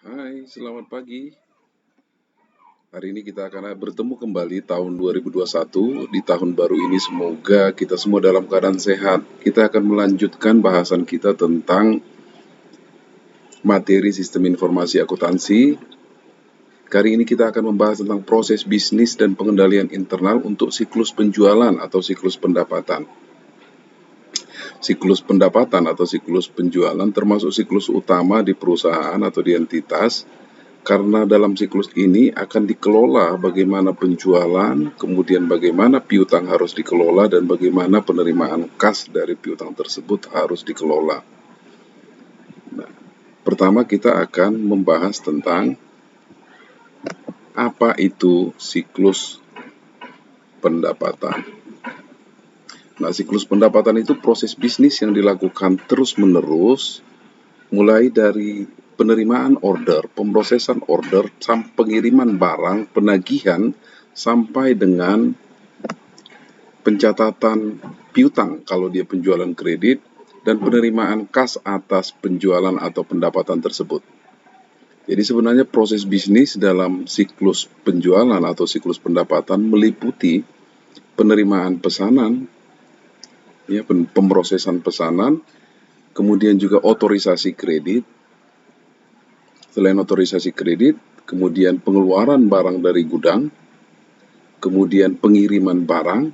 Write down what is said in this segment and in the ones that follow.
Hai, selamat pagi. Hari ini kita akan bertemu kembali tahun 2021. Di tahun baru ini semoga kita semua dalam keadaan sehat. Kita akan melanjutkan bahasan kita tentang materi sistem informasi akuntansi. Kali ini kita akan membahas tentang proses bisnis dan pengendalian internal untuk siklus penjualan atau siklus pendapatan. Siklus pendapatan atau siklus penjualan termasuk siklus utama di perusahaan atau di entitas, karena dalam siklus ini akan dikelola bagaimana penjualan, kemudian bagaimana piutang harus dikelola, dan bagaimana penerimaan kas dari piutang tersebut harus dikelola. Nah, pertama kita akan membahas tentang apa itu siklus pendapatan. Nah, siklus pendapatan itu proses bisnis yang dilakukan terus-menerus, mulai dari penerimaan order, pemrosesan order, pengiriman barang, penagihan, sampai dengan pencatatan piutang kalau dia penjualan kredit, dan penerimaan kas atas penjualan atau pendapatan tersebut. Jadi sebenarnya proses bisnis dalam siklus penjualan atau siklus pendapatan meliputi penerimaan pesanan, ya, pemrosesan pesanan, kemudian juga otorisasi kredit. Selain otorisasi kredit, kemudian pengeluaran barang dari gudang, kemudian pengiriman barang,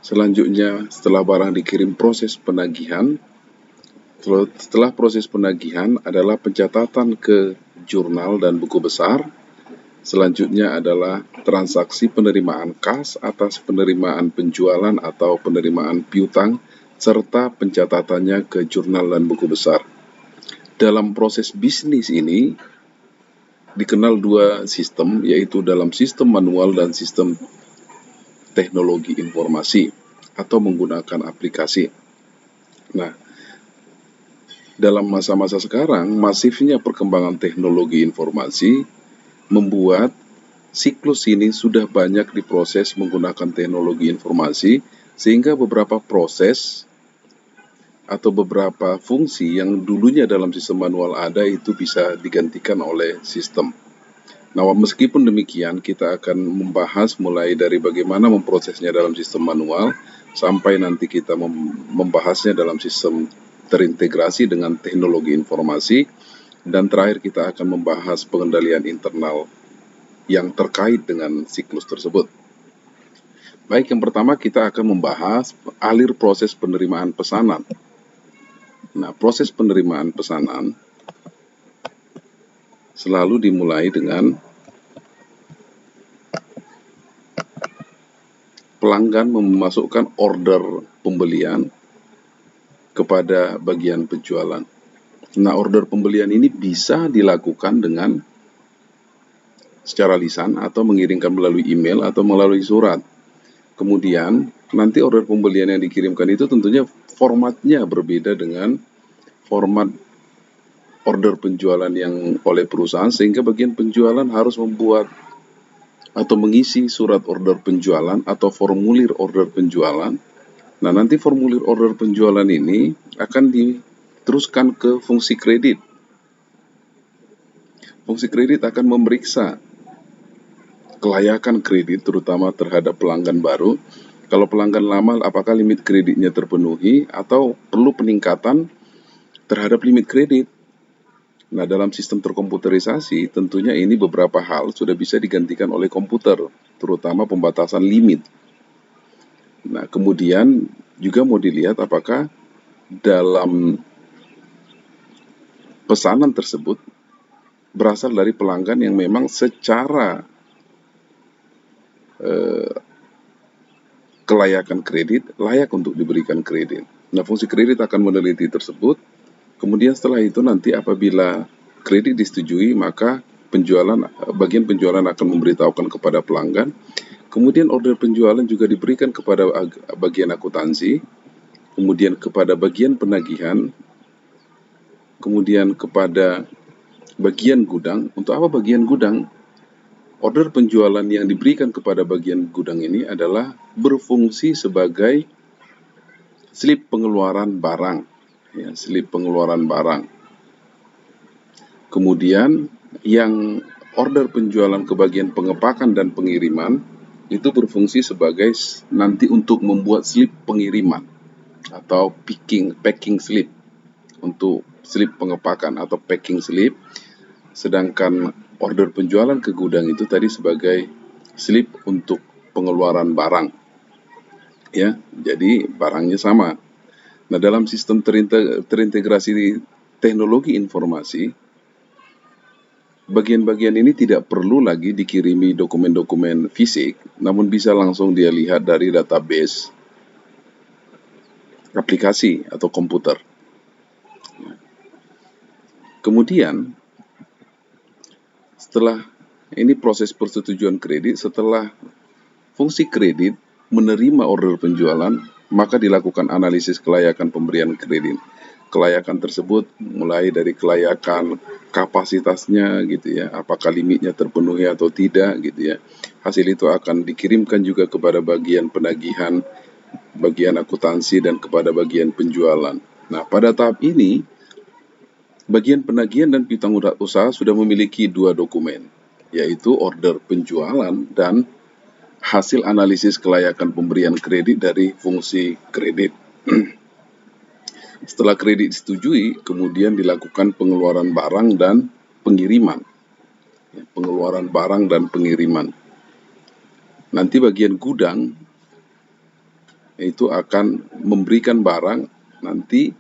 selanjutnya setelah barang dikirim proses penagihan, setelah proses penagihan adalah pencatatan ke jurnal dan buku besar, selanjutnya adalah transaksi penerimaan kas atas penerimaan penjualan atau penerimaan piutang, serta pencatatannya ke jurnal dan buku besar. Dalam proses bisnis ini dikenal dua sistem, yaitu dalam sistem manual dan sistem teknologi informasi atau menggunakan aplikasi. Nah, dalam masa-masa sekarang, masifnya perkembangan teknologi informasi membuat siklus ini sudah banyak diproses menggunakan teknologi informasi, sehingga beberapa proses atau beberapa fungsi yang dulunya dalam sistem manual ada itu bisa digantikan oleh sistem. Nah, meskipun demikian, kita akan membahas mulai dari bagaimana memprosesnya dalam sistem manual, sampai nanti kita membahasnya dalam sistem terintegrasi dengan teknologi informasi, dan terakhir kita akan membahas pengendalian internal yang terkait dengan siklus tersebut. Baik, yang pertama kita akan membahas alir proses penerimaan pesanan. Nah, proses penerimaan pesanan selalu dimulai dengan pelanggan memasukkan order pembelian kepada bagian penjualan. Nah, order pembelian ini bisa dilakukan dengan secara lisan atau mengirimkan melalui email atau melalui surat. Kemudian, nanti order pembelian yang dikirimkan itu tentunya formatnya berbeda dengan format order penjualan yang oleh perusahaan, sehingga bagian penjualan harus membuat atau mengisi surat order penjualan atau formulir order penjualan. Nah, nanti formulir order penjualan ini akan diteruskan ke fungsi kredit. Fungsi kredit akan memeriksa kelayakan kredit, terutama terhadap pelanggan baru. Kalau pelanggan lama, apakah limit kreditnya terpenuhi atau perlu peningkatan terhadap limit kredit. Nah, dalam sistem terkomputerisasi, tentunya ini beberapa hal sudah bisa digantikan oleh komputer, terutama pembatasan limit. Nah, kemudian juga mau dilihat apakah dalam pesanan tersebut berasal dari pelanggan yang memang secara kelayakan kredit layak untuk diberikan kredit. Nah, fungsi kredit akan meneliti tersebut. Kemudian setelah itu nanti apabila kredit disetujui, maka bagian penjualan akan memberitahukan kepada pelanggan. Kemudian order penjualan juga diberikan kepada bagian akuntansi, kemudian kepada bagian penagihan, kemudian kepada bagian gudang. Untuk apa bagian gudang? Order penjualan yang diberikan kepada bagian gudang ini adalah berfungsi sebagai slip pengeluaran barang, ya, slip pengeluaran barang. Kemudian yang order penjualan ke bagian pengepakan dan pengiriman itu berfungsi sebagai nanti untuk membuat slip pengiriman atau packing slip untuk slip pengepakan atau packing slip, sedangkan order penjualan ke gudang itu tadi sebagai slip untuk pengeluaran barang. Ya, jadi barangnya sama. Nah, dalam sistem terintegrasi teknologi informasi, bagian-bagian ini tidak perlu lagi dikirimi dokumen-dokumen fisik, namun bisa langsung dia lihat dari database aplikasi atau komputer. Kemudian, setelah ini proses persetujuan kredit, setelah fungsi kredit menerima order penjualan, maka dilakukan analisis kelayakan pemberian kredit. Kelayakan tersebut mulai dari kelayakan kapasitasnya gitu ya, apakah limitnya terpenuhi atau tidak gitu ya. Hasil itu akan dikirimkan juga kepada bagian penagihan, bagian akuntansi, dan kepada bagian penjualan. Nah, pada tahap ini bagian penagihan dan piutang usaha sudah memiliki dua dokumen, yaitu order penjualan dan hasil analisis kelayakan pemberian kredit dari fungsi kredit. Setelah kredit disetujui, kemudian dilakukan pengeluaran barang dan pengiriman. Pengeluaran barang dan pengiriman. Nanti bagian gudang itu akan memberikan barang, nanti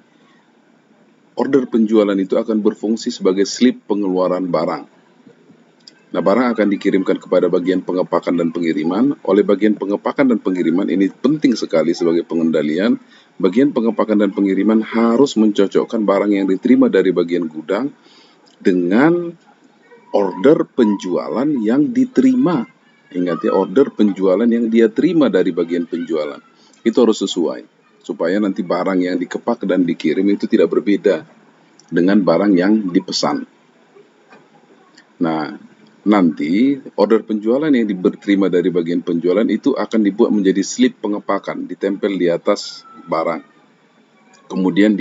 order penjualan itu akan berfungsi sebagai slip pengeluaran barang. Nah, barang akan dikirimkan kepada bagian pengepakan dan pengiriman. Oleh bagian pengepakan dan pengiriman, ini penting sekali sebagai pengendalian. Bagian pengepakan dan pengiriman harus mencocokkan barang yang diterima dari bagian gudang dengan order penjualan yang diterima. Ingat ya, order penjualan yang dia terima dari bagian penjualan. Itu harus sesuai, supaya nanti barang yang dikepak dan dikirim itu tidak berbeda dengan barang yang dipesan. Nah, nanti order penjualan yang diterima dari bagian penjualan itu akan dibuat menjadi slip pengepakan, ditempel di atas barang. Kemudian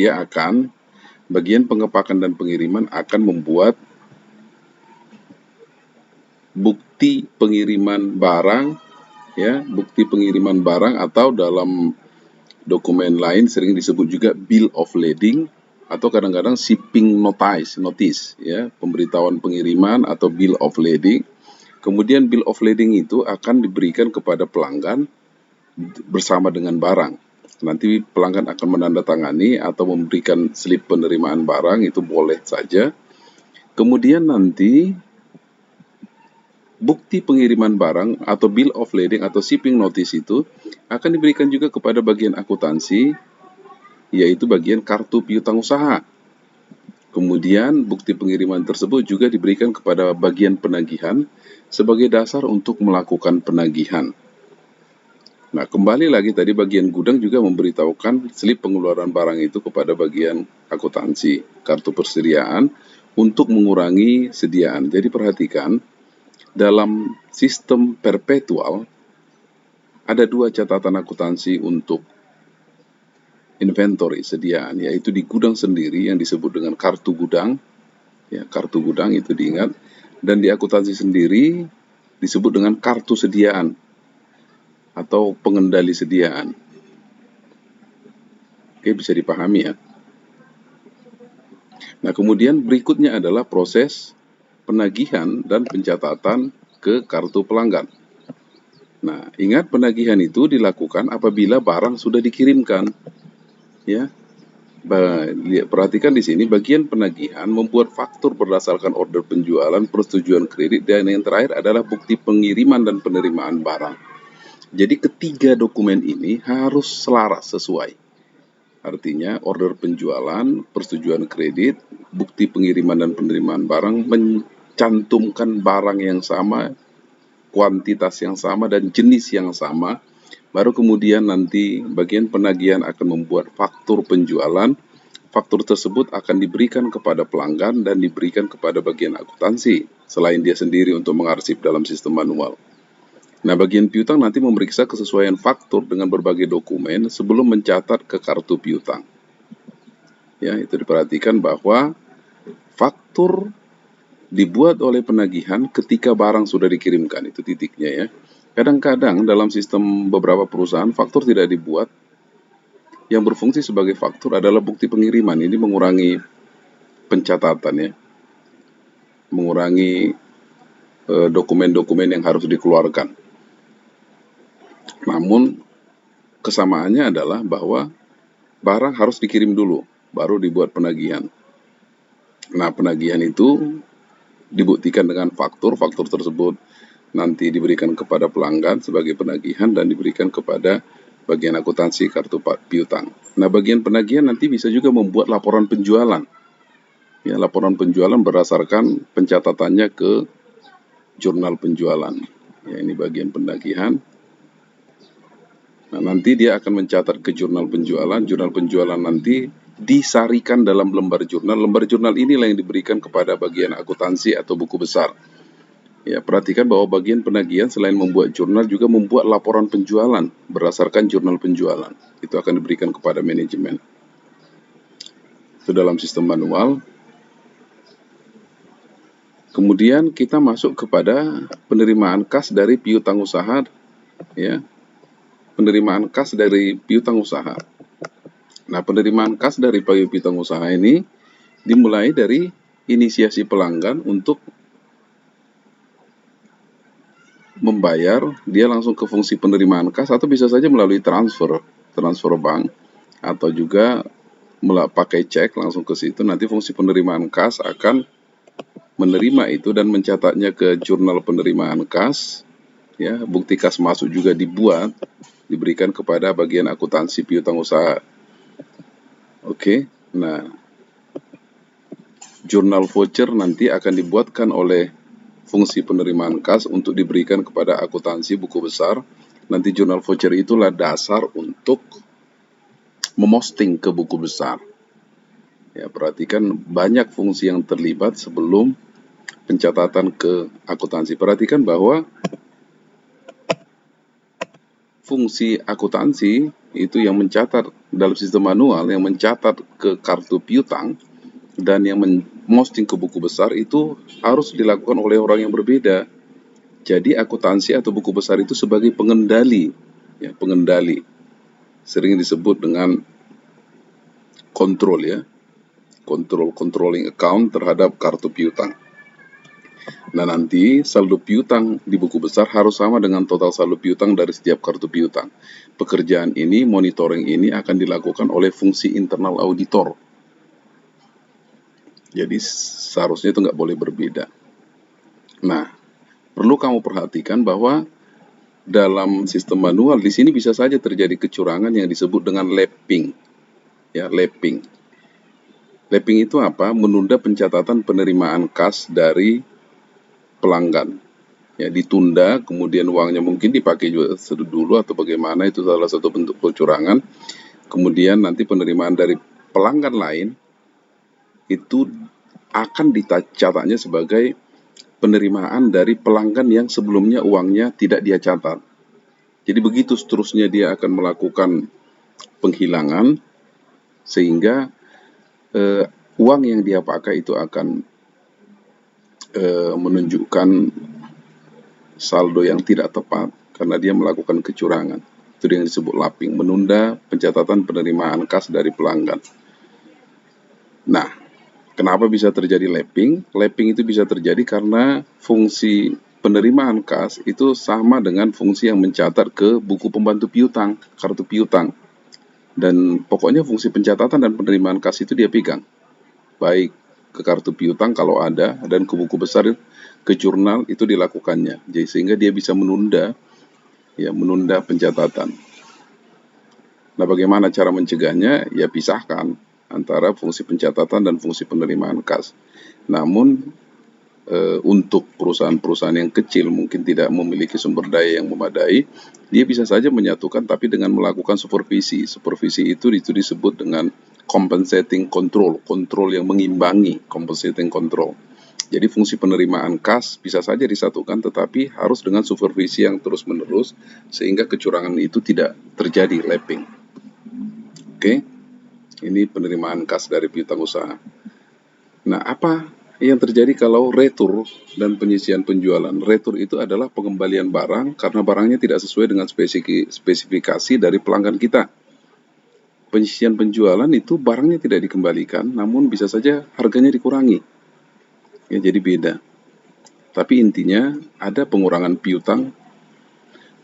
bagian pengepakan dan pengiriman akan membuat bukti pengiriman barang, ya, bukti pengiriman barang, atau dalam dokumen lain sering disebut juga bill of lading atau kadang-kadang shipping notice, ya, pemberitahuan pengiriman atau bill of lading. Kemudian bill of lading itu akan diberikan kepada pelanggan bersama dengan barang. Nanti pelanggan akan menandatangani atau memberikan slip penerimaan barang, itu boleh saja. Kemudian nanti bukti pengiriman barang atau bill of lading atau shipping notice itu akan diberikan juga kepada bagian akuntansi, yaitu bagian kartu piutang usaha. Kemudian bukti pengiriman tersebut juga diberikan kepada bagian penagihan sebagai dasar untuk melakukan penagihan. Nah, kembali lagi tadi bagian gudang juga memberitahukan slip pengeluaran barang itu kepada bagian akuntansi, kartu persediaan, untuk mengurangi sediaan. Jadi perhatikan, dalam sistem perpetual ada dua catatan akuntansi untuk inventory sediaan, yaitu di gudang sendiri yang disebut dengan kartu gudang, ya, kartu gudang itu diingat, dan di akuntansi sendiri disebut dengan kartu sediaan atau pengendali sediaan. Oke, bisa dipahami ya. Nah, kemudian berikutnya adalah proses penagihan dan pencatatan ke kartu pelanggan. Nah, ingat penagihan itu dilakukan apabila barang sudah dikirimkan. Ya, perhatikan di sini bagian penagihan membuat faktur berdasarkan order penjualan, persetujuan kredit, dan yang terakhir adalah bukti pengiriman dan penerimaan barang. Jadi ketiga dokumen ini harus selaras, sesuai. Artinya order penjualan, persetujuan kredit, bukti pengiriman dan penerimaan barang mencantumkan barang yang sama, kuantitas yang sama, dan jenis yang sama. Baru kemudian nanti bagian penagihan akan membuat faktur penjualan. Faktur tersebut akan diberikan kepada pelanggan dan diberikan kepada bagian akuntansi, selain dia sendiri untuk mengarsip dalam sistem manual. Nah, bagian piutang nanti memeriksa kesesuaian faktur dengan berbagai dokumen sebelum mencatat ke kartu piutang. Ya, itu diperhatikan bahwa faktur dibuat oleh penagihan ketika barang sudah dikirimkan, itu titiknya ya. Kadang-kadang dalam sistem beberapa perusahaan faktur tidak dibuat, yang berfungsi sebagai faktur adalah bukti pengiriman. Ini mengurangi pencatatan ya, mengurangi dokumen-dokumen yang harus dikeluarkan. Namun kesamaannya adalah bahwa barang harus dikirim dulu, baru dibuat penagihan. Nah, penagihan itu dibuktikan dengan faktur. Faktur tersebut nanti diberikan kepada pelanggan sebagai penagihan dan diberikan kepada bagian akuntansi kartu piutang. Nah, bagian penagihan nanti bisa juga membuat laporan penjualan. Ya, laporan penjualan berdasarkan pencatatannya ke jurnal penjualan. Ya, ini bagian penagihan. Nah, nanti dia akan mencatat ke jurnal penjualan. Jurnal penjualan nanti disarikan dalam lembar jurnal. Lembar jurnal inilah yang diberikan kepada bagian akuntansi atau buku besar. Ya, perhatikan bahwa bagian penagihan selain membuat jurnal juga membuat laporan penjualan berdasarkan jurnal penjualan. Itu akan diberikan kepada manajemen. Itu dalam sistem manual. Kemudian kita masuk kepada penerimaan kas dari piutang usaha, ya. Penerimaan kas dari piutang usaha. Nah, penerimaan kas dari piutang usaha ini dimulai dari inisiasi pelanggan untuk membayar, dia langsung ke fungsi penerimaan kas atau bisa saja melalui transfer bank atau juga pakai cek langsung ke situ. Nanti fungsi penerimaan kas akan menerima itu dan mencatatnya ke jurnal penerimaan kas. Ya, bukti kas masuk juga dibuat, diberikan kepada bagian akuntansi piutang usaha. Oke, nah jurnal voucher nanti akan dibuatkan oleh fungsi penerimaan kas untuk diberikan kepada akuntansi buku besar. Nanti jurnal voucher itulah dasar untuk memosting ke buku besar. Ya, perhatikan banyak fungsi yang terlibat sebelum pencatatan ke akuntansi. Perhatikan bahwa fungsi akuntansi itu yang mencatat dalam sistem manual, yang mencatat ke kartu piutang dan yang memosting ke buku besar itu harus dilakukan oleh orang yang berbeda. Jadi akuntansi atau buku besar itu sebagai pengendali, ya, pengendali. Sering disebut dengan kontrol ya, controlling account terhadap kartu piutang. Nah, nanti saldo piutang di buku besar harus sama dengan total saldo piutang dari setiap kartu piutang. Pekerjaan ini, monitoring ini akan dilakukan oleh fungsi internal auditor. Jadi seharusnya itu nggak boleh berbeda. Nah, perlu kamu perhatikan bahwa dalam sistem manual di sini bisa saja terjadi kecurangan yang disebut dengan lapping. Ya, lapping. Lapping itu apa? Menunda pencatatan penerimaan kas dari pelanggan. Ya, ditunda, kemudian uangnya mungkin dipakai juga dulu atau bagaimana, itu salah satu bentuk kecurangan. Kemudian nanti penerimaan dari pelanggan lain itu akan dicatatnya sebagai penerimaan dari pelanggan yang sebelumnya uangnya tidak dia catat. Jadi begitu seterusnya dia akan melakukan penghilangan sehingga uang yang dia pakai itu akan menunjukkan saldo yang tidak tepat karena dia melakukan kecurangan. Itu yang disebut lapping, menunda pencatatan penerimaan kas dari pelanggan. Nah, kenapa bisa terjadi lapping? Lapping itu bisa terjadi karena fungsi penerimaan kas itu sama dengan fungsi yang mencatat ke buku pembantu piutang, kartu piutang. Dan pokoknya fungsi pencatatan dan penerimaan kas itu dia pegang. Baik ke kartu piutang kalau ada, dan ke buku besar, ke jurnal itu dilakukannya. Jadi sehingga dia bisa menunda pencatatan. Nah, bagaimana cara mencegahnya? Ya, pisahkan antara fungsi pencatatan dan fungsi penerimaan kas. Namun untuk perusahaan-perusahaan yang kecil mungkin tidak memiliki sumber daya yang memadai, dia bisa saja menyatukan tapi dengan melakukan supervisi. Supervisi itu disebut dengan compensating control, kontrol yang mengimbangi, compensating control. Jadi fungsi penerimaan kas bisa saja disatukan tetapi harus dengan supervisi yang terus-menerus sehingga kecurangan itu tidak terjadi lapping. Oke, ini penerimaan kas dari piutang usaha. Nah, apa Yang terjadi kalau retur dan penyisian penjualan. Retur itu adalah pengembalian barang karena barangnya tidak sesuai dengan spesifikasi dari pelanggan kita. Penyisian penjualan itu barangnya tidak dikembalikan, namun bisa saja harganya dikurangi. Ya, jadi beda. Tapi intinya ada pengurangan piutang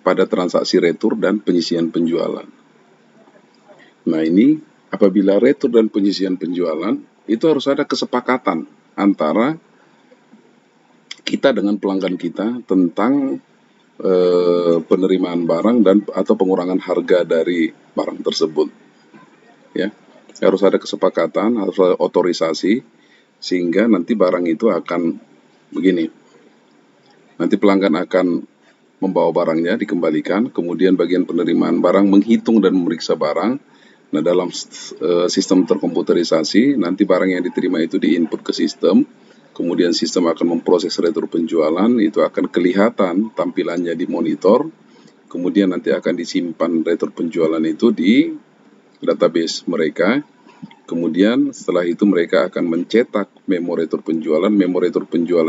pada transaksi retur dan penyisian penjualan. Nah, ini apabila retur dan penyisian penjualan itu harus ada kesepakatan antara kita dengan pelanggan kita tentang penerimaan barang dan atau pengurangan harga dari barang tersebut. Ya, harus ada kesepakatan, harus ada otorisasi, sehingga nanti barang itu akan begini. Nanti pelanggan akan membawa barangnya dikembalikan, kemudian bagian penerimaan barang menghitung dan memeriksa barang. Nah, dalam sistem terkomputerisasi, nanti barang yang diterima itu diinput ke sistem, kemudian sistem akan memproses retur penjualan, itu akan kelihatan tampilannya di monitor, kemudian nanti akan disimpan retur penjualan itu di database mereka. Kemudian setelah itu mereka akan mencetak memo retur penjualan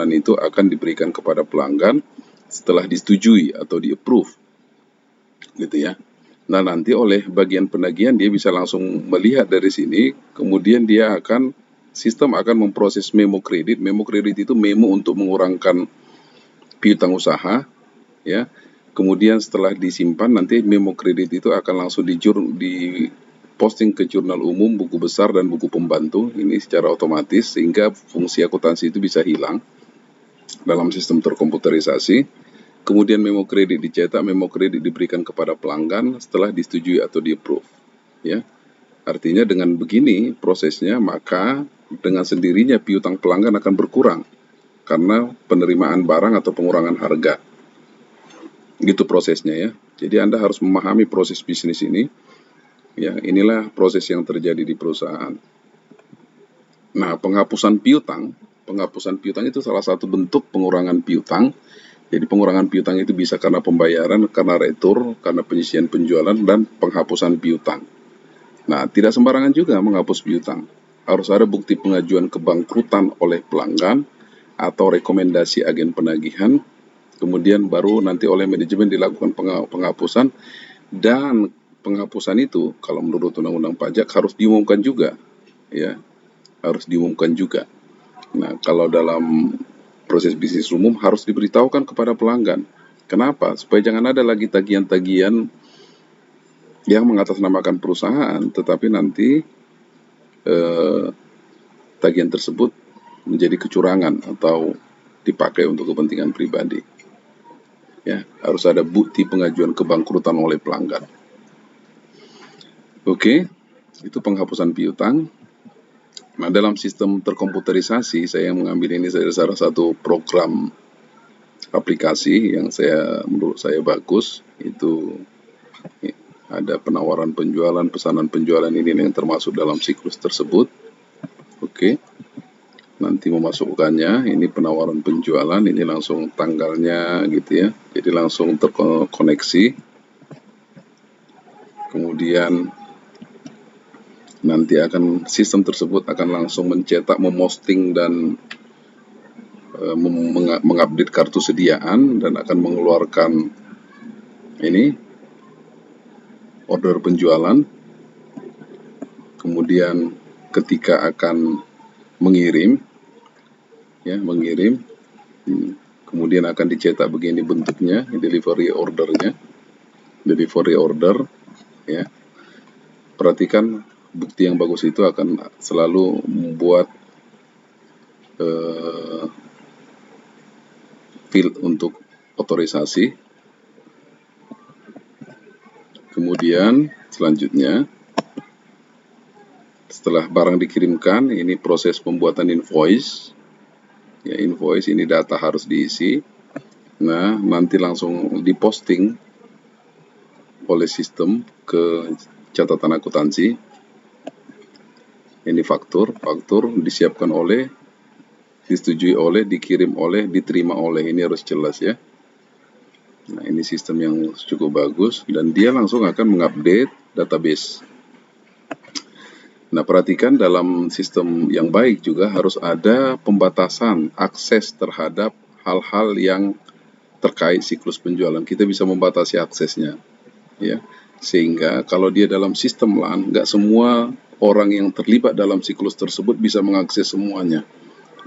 itu akan diberikan kepada pelanggan setelah disetujui atau di-approve, gitu ya. Nah, nanti oleh bagian penagihan dia bisa langsung melihat dari sini, kemudian sistem akan memproses memo kredit. Memo kredit itu memo untuk mengurangkan piutang usaha, ya. Kemudian setelah disimpan, nanti memo kredit itu akan langsung di posting ke jurnal umum, buku besar, dan buku pembantu. Ini secara otomatis, sehingga fungsi akuntansi itu bisa hilang dalam sistem terkomputerisasi. Kemudian memo kredit dicetak, memo kredit diberikan kepada pelanggan setelah disetujui atau di-approve. Ya. Artinya dengan begini prosesnya, maka dengan sendirinya piutang pelanggan akan berkurang karena penerimaan barang atau pengurangan harga. Gitu prosesnya ya. Jadi Anda harus memahami proses bisnis ini. Ya, inilah proses yang terjadi di perusahaan. Nah, penghapusan piutang itu salah satu bentuk pengurangan piutang. Jadi pengurangan piutang itu bisa karena pembayaran, karena retur, karena penyisian penjualan, dan penghapusan piutang. Nah, tidak sembarangan juga menghapus piutang. Harus ada bukti pengajuan kebangkrutan oleh pelanggan atau rekomendasi agen penagihan. Kemudian baru nanti oleh manajemen dilakukan penghapusan, dan penghapusan itu kalau menurut undang-undang pajak harus diumumkan juga, ya, harus diumumkan juga. Nah, kalau dalam proses bisnis umum harus diberitahukan kepada pelanggan. Kenapa? Supaya jangan ada lagi tagihan-tagihan yang mengatasnamakan perusahaan, tetapi nanti tagihan tersebut menjadi kecurangan atau dipakai untuk kepentingan pribadi. Ya, harus ada bukti pengajuan kebangkrutan oleh pelanggan. Oke, itu penghapusan piutang. Nah, dalam sistem terkomputerisasi, saya mengambil ini dari salah satu program aplikasi yang menurut saya bagus. Itu ada penawaran penjualan, pesanan penjualan, ini yang termasuk dalam siklus tersebut. Oke, nanti memasukkannya, ini penawaran penjualan, ini langsung tanggalnya gitu ya, jadi langsung terkoneksi. Kemudian nanti sistem tersebut akan langsung mencetak, memosting, dan mengupdate kartu sediaan, dan akan mengeluarkan ini order penjualan. Kemudian ketika akan mengirim, kemudian akan dicetak begini bentuknya, delivery order, ya. Perhatikan, bukti yang bagus itu akan selalu membuat field untuk otorisasi. Kemudian selanjutnya, setelah barang dikirimkan, ini proses pembuatan invoice. Ya, invoice ini data harus diisi. Nah, nanti langsung diposting oleh sistem ke catatan akuntansi. Ini faktur disiapkan oleh, disetujui oleh, dikirim oleh, diterima oleh. Ini harus jelas ya. Nah, ini sistem yang cukup bagus, dan dia langsung akan mengupdate database. Nah, perhatikan dalam sistem yang baik juga harus ada pembatasan akses terhadap hal-hal yang terkait siklus penjualan. Kita bisa membatasi aksesnya, ya. Sehingga kalau dia dalam sistem LAN, nggak semua orang yang terlibat dalam siklus tersebut bisa mengakses semuanya.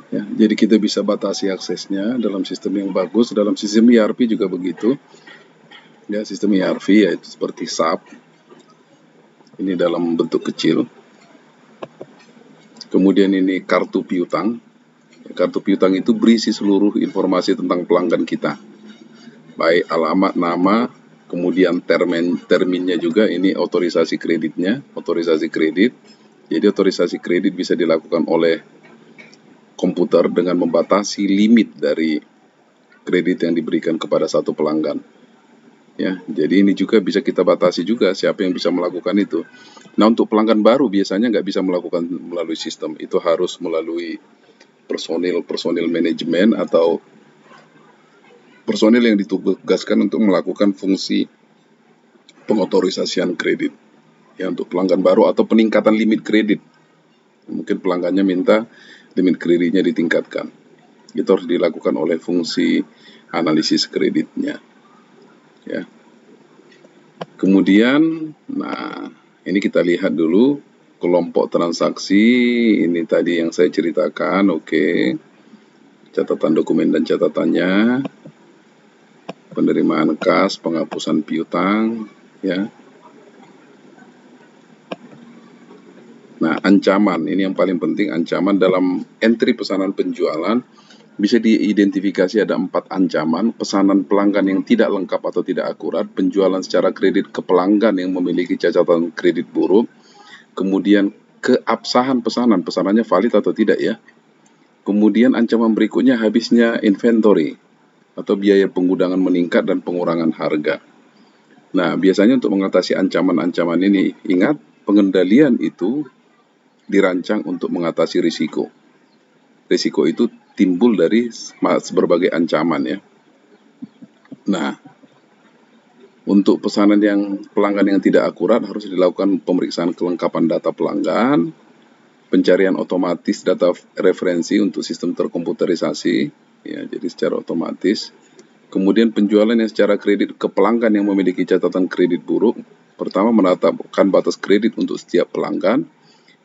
Ya, jadi kita bisa batasi aksesnya dalam sistem yang bagus. Dalam sistem ERP juga begitu. Ya, sistem ERP yaitu seperti SAP. Ini dalam bentuk kecil. Kemudian ini kartu piutang. Kartu piutang itu berisi seluruh informasi tentang pelanggan kita. Baik alamat, nama, kemudian terminnya juga, ini otorisasi kreditnya, otorisasi kredit. Jadi otorisasi kredit bisa dilakukan oleh komputer dengan membatasi limit dari kredit yang diberikan kepada satu pelanggan. Ya, jadi ini juga bisa kita batasi juga siapa yang bisa melakukan itu. Nah, untuk pelanggan baru biasanya nggak bisa melakukan melalui sistem, itu harus melalui personil manajemen atau personil yang ditugaskan untuk melakukan fungsi pengotorisasian kredit. Ya, untuk pelanggan baru atau peningkatan limit kredit. Mungkin pelanggannya minta limit kreditnya ditingkatkan. Itu harus dilakukan oleh fungsi analisis kreditnya. Ya. Kemudian, nah ini kita lihat dulu kelompok transaksi. Ini tadi yang saya ceritakan, oke. Catatan dokumen dan catatannya, penerimaan kas, penghapusan piutang, ya. Nah, ancaman, ini yang paling penting, ancaman dalam entry pesanan penjualan bisa diidentifikasi ada 4 ancaman: pesanan pelanggan yang tidak lengkap atau tidak akurat, penjualan secara kredit ke pelanggan yang memiliki catatan kredit buruk, kemudian keabsahan pesanan, pesanannya valid atau tidak ya. Kemudian ancaman berikutnya habisnya inventory atau biaya penggudangan meningkat dan pengurangan harga. Nah, biasanya untuk mengatasi ancaman-ancaman ini, ingat pengendalian itu dirancang untuk mengatasi risiko. Risiko itu timbul dari berbagai ancaman ya. Nah, untuk pesanan yang pelanggan yang tidak akurat harus dilakukan pemeriksaan kelengkapan data pelanggan, pencarian otomatis data referensi untuk sistem terkomputerisasi, ya, jadi secara otomatis. Kemudian penjualan yang secara kredit ke pelanggan yang memiliki catatan kredit buruk. Pertama, menetapkan batas kredit untuk setiap pelanggan.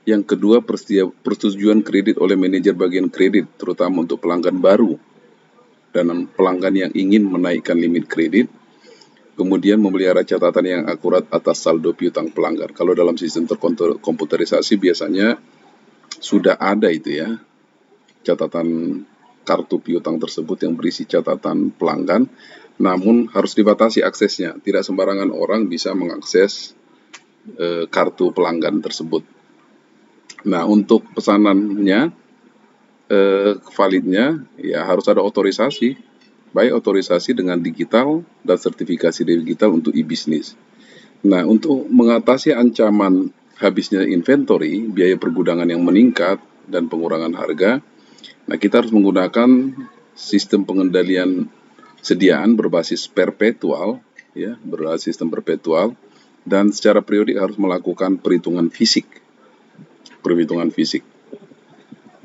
Yang kedua, persetujuan kredit oleh manajer bagian kredit, terutama untuk pelanggan baru dan pelanggan yang ingin menaikkan limit kredit. Kemudian memelihara catatan yang akurat atas saldo piutang pelanggan. Kalau dalam sistem terkomputerisasi biasanya sudah ada itu ya, catatan kartu piutang tersebut yang berisi catatan pelanggan, namun harus dibatasi aksesnya. Tidak sembarangan orang bisa mengakses kartu pelanggan tersebut. Nah, untuk pesanannya, validnya, ya harus ada otorisasi, baik otorisasi dengan digital dan sertifikasi digital untuk e-bisnis. Nah, untuk mengatasi ancaman habisnya inventory, biaya pergudangan yang meningkat, dan pengurangan harga, nah kita harus menggunakan sistem pengendalian sediaan berbasis perpetual, ya, berbasis sistem perpetual, dan secara periodik harus melakukan perhitungan fisik.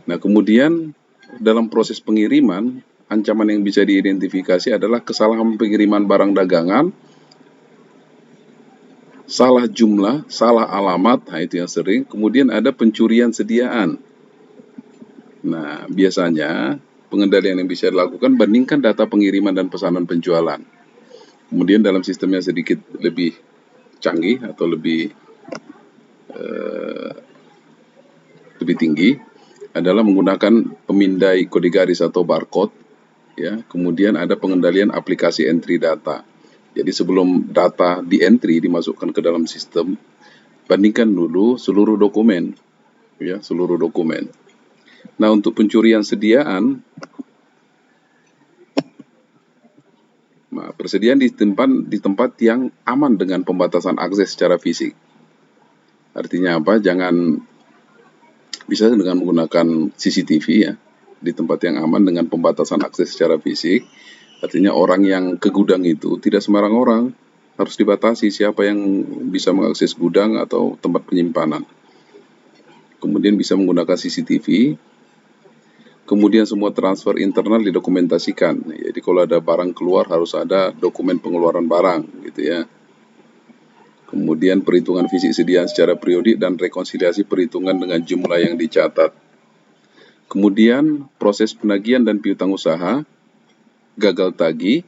Nah, kemudian dalam proses pengiriman, ancaman yang bisa diidentifikasi adalah kesalahan pengiriman barang dagangan, salah jumlah, salah alamat, nah itu yang sering. Kemudian ada pencurian sediaan. Nah, biasanya pengendalian yang bisa dilakukan, bandingkan data pengiriman dan pesanan penjualan. Kemudian dalam sistemnya sedikit lebih canggih atau lebih tinggi adalah menggunakan pemindai kode garis atau barcode, ya. Kemudian ada pengendalian aplikasi entry data. Jadi sebelum data di entry dimasukkan ke dalam sistem, bandingkan dulu seluruh dokumen, ya, seluruh dokumen. Nah, untuk pencurian sediaan, nah, persediaan di tempat yang aman dengan pembatasan akses secara fisik. Artinya apa? Jangan, bisa dengan menggunakan CCTV ya, di tempat yang aman dengan pembatasan akses secara fisik. Artinya orang yang ke gudang itu tidak sembarang orang, harus dibatasi siapa yang bisa mengakses gudang atau tempat penyimpanan. kemudian bisa menggunakan CCTV, kemudian semua transfer internal didokumentasikan. Jadi kalau ada barang keluar harus ada dokumen pengeluaran barang gitu ya. Kemudian perhitungan fisik sediaan secara periodik dan rekonsiliasi perhitungan dengan jumlah yang dicatat. Kemudian proses penagihan dan piutang usaha, gagal tagih,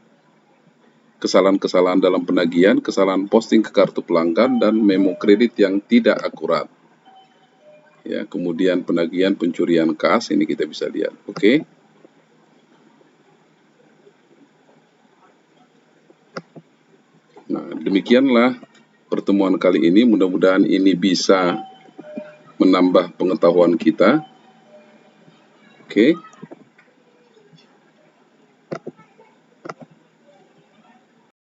kesalahan-kesalahan dalam penagihan, kesalahan posting ke kartu pelanggan, dan memo kredit yang tidak akurat. Ya, kemudian penagihan pencurian kas, ini kita bisa lihat. Oke. Nah, demikianlah pertemuan kali ini. Mudah-mudahan ini bisa menambah pengetahuan kita. Oke.